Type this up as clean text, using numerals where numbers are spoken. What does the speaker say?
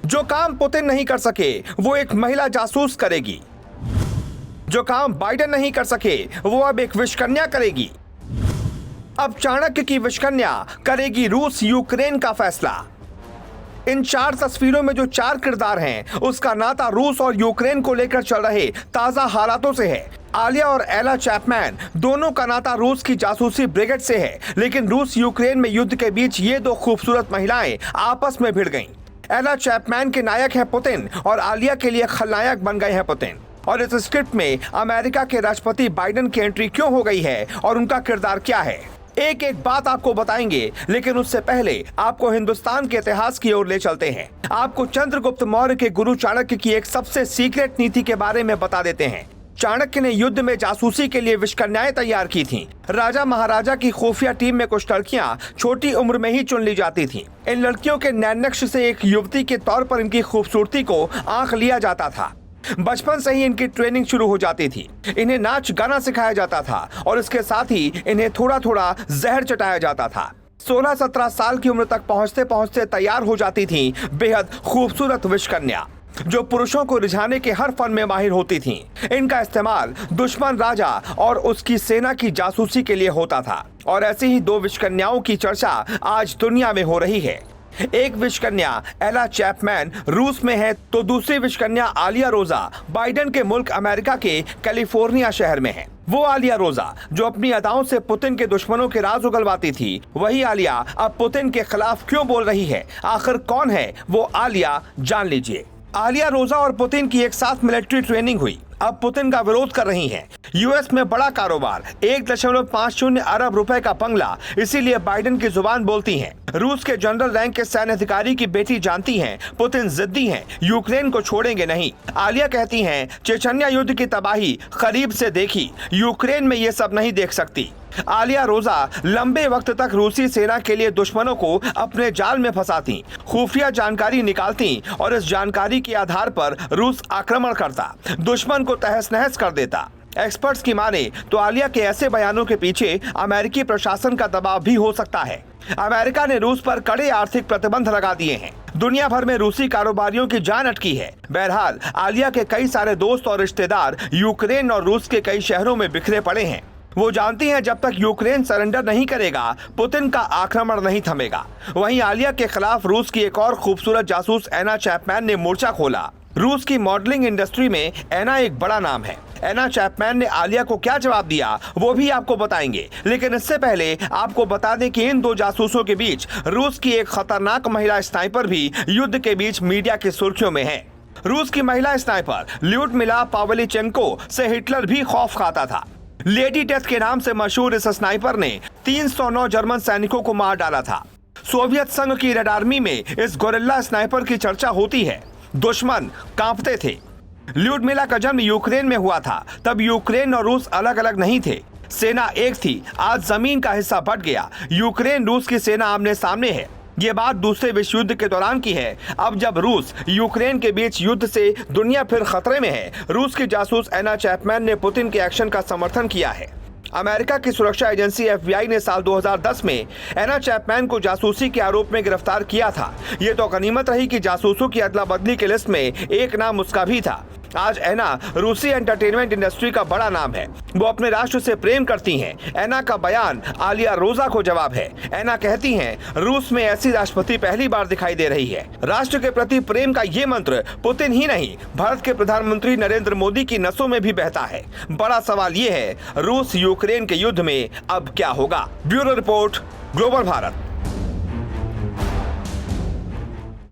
जो काम पुतिन नहीं कर सके वो एक महिला जासूस करेगी। जो काम बाइडेन नहीं कर सके वो अब एक विषकन्या करेगी। अब चाणक्य की विषकन्या करेगी रूस यूक्रेन का फैसला। इन 4 तस्वीरों में जो 4 किरदार हैं, उसका नाता रूस और यूक्रेन को लेकर चल रहे ताजा हालातों से है। आलिया और एला चैपमैन दोनों का नाता रूस की जासूसी ब्रिगेड से है, लेकिन रूस यूक्रेन में युद्ध के बीच ये 2 खूबसूरत महिलाएं आपस में भिड़ गईं। एला चैपमैन के नायक हैं पुतिन और आलिया के लिए खलनायक बन गए हैं पुतिन। और इस स्क्रिप्ट में अमेरिका के राष्ट्रपति बाइडेन की एंट्री क्यों हो गई है और उनका किरदार क्या है, एक एक बात आपको बताएंगे। लेकिन उससे पहले आपको हिंदुस्तान के इतिहास की ओर ले चलते हैं। आपको चंद्रगुप्त मौर्य के गुरु चाणक्य की एक सबसे सीक्रेट नीति के बारे में बता देते हैं। चाणक्य ने युद्ध में जासूसी के लिए विषकन्याएं तैयार की थीं। राजा महाराजा की खुफिया टीम में कुछ लड़कियां छोटी उम्र में ही चुन ली जाती थीं। इन लड़कियों के नैनक्श से एक युवती के तौर पर इनकी खूबसूरती को आंक लिया जाता था। बचपन से ही इनकी ट्रेनिंग शुरू हो जाती थी। इन्हें नाच गाना सिखाया जाता था और इसके साथ ही इन्हें थोड़ा थोड़ा जहर चटाया जाता था। 16-17 साल की उम्र तक पहुंचते पहुंचते तैयार हो जाती थी बेहद खूबसूरत विषकन्या, जो पुरुषों को रिझाने के हर फन में माहिर होती थीं। इनका इस्तेमाल दुश्मन राजा और उसकी सेना की जासूसी के लिए होता था। और ऐसी ही 2 विषकन्याओं की चर्चा आज दुनिया में हो रही है। एक विषकन्या एला चैपमैन रूस में है, तो दूसरी विषकन्या आलिया रोजा बाइडेन के मुल्क अमेरिका के कैलिफोर्निया शहर में है। वो आलिया रोजा जो अपनी अदाओं से पुतिन के दुश्मनों के राज उगलवाती थी, वही आलिया अब पुतिन के खिलाफ क्यों बोल रही है। आखिर कौन है वो आलिया, जान लीजिए। आलिया रोजा और पुतिन की एक साथ मिलिट्री ट्रेनिंग हुई। अब पुतिन का विरोध कर रही हैं। यूएस में बड़ा कारोबार, 1.50 अरब रुपए का बंगला, इसीलिए बाइडेन की जुबान बोलती हैं। रूस के जनरल रैंक के सैन्य अधिकारी की बेटी जानती हैं पुतिन जिद्दी हैं, यूक्रेन को छोड़ेंगे नहीं। आलिया कहती हैं चेचन्या युद्ध की तबाही करीब से देखी, यूक्रेन में ये सब नहीं देख सकती। आलिया रोजा लंबे वक्त तक रूसी सेना के लिए दुश्मनों को अपने जाल में फंसाती, खुफिया जानकारी निकालती और इस जानकारी के आधार पर रूस आक्रमण करता, दुश्मन को तहस नहस कर देता। एक्सपर्ट्स की माने तो आलिया के ऐसे बयानों के पीछे अमेरिकी प्रशासन का दबाव भी हो सकता है। अमेरिका ने रूस पर कड़े आर्थिक प्रतिबंध लगा दिए हैं। दुनिया भर में रूसी कारोबारियों की जान अटकी है। बहरहाल आलिया के कई सारे दोस्त और रिश्तेदार यूक्रेन और रूस के कई शहरों में बिखरे पड़े हैं। वो जानती हैं जब तक यूक्रेन सरेंडर नहीं करेगा, पुतिन का आक्रमण नहीं थमेगा। वहीं आलिया के खिलाफ रूस की एक और खूबसूरत जासूस एना चैपमैन ने मोर्चा खोला। रूस की मॉडलिंग इंडस्ट्री में एना एक बड़ा नाम है। एना चैपमैन ने आलिया को क्या जवाब दिया वो भी आपको बताएंगे। लेकिन इससे पहले आपको बता दें कि इन 2 जासूसों के बीच रूस की एक खतरनाक महिला स्नाइपर भी युद्ध के बीच मीडिया की सुर्खियों में है। रूस की महिला स्नाइपर ल्यूडमिला पावलीचेंको से हिटलर भी खौफ खाता था। लेडी डेथ के नाम से मशहूर इस स्नाइपर ने 309 जर्मन सैनिकों को मार डाला था। सोवियत संघ की रेड आर्मी में इस गोरिल्ला स्नाइपर की चर्चा होती है। दुश्मन कांपते थे। ल्यूडमिला का जन्म यूक्रेन में हुआ था। तब यूक्रेन और रूस अलग अलग नहीं थे, सेना एक थी। आज जमीन का हिस्सा बट गया, यूक्रेन रूस की सेना आमने सामने है। ये बात दूसरे विश्व युद्ध के दौरान की है। अब जब रूस यूक्रेन के बीच युद्ध से दुनिया फिर खतरे में है, रूस की जासूस एना चैपमैन ने पुतिन के एक्शन का समर्थन किया है। अमेरिका की सुरक्षा एजेंसी FBI ने साल 2010 में एना चैपमैन को जासूसी के आरोप में गिरफ्तार किया था। ये तो गनीमत रही कि जासूसों की अदला बदली की लिस्ट में एक नाम उसका भी था। आज एना रूसी एंटरटेनमेंट इंडस्ट्री का बड़ा नाम है। वो अपने राष्ट्र से प्रेम करती हैं। एना का बयान आलिया रोजा को जवाब है। एना कहती हैं रूस में ऐसी राष्ट्रपति पहली बार दिखाई दे रही है। राष्ट्र के प्रति प्रेम का ये मंत्र पुतिन ही नहीं, भारत के प्रधानमंत्री नरेंद्र मोदी की नसों में भी बहता है। बड़ा सवाल ये है रूस यूक्रेन के युद्ध में अब क्या होगा। Bureau report, global Bharat.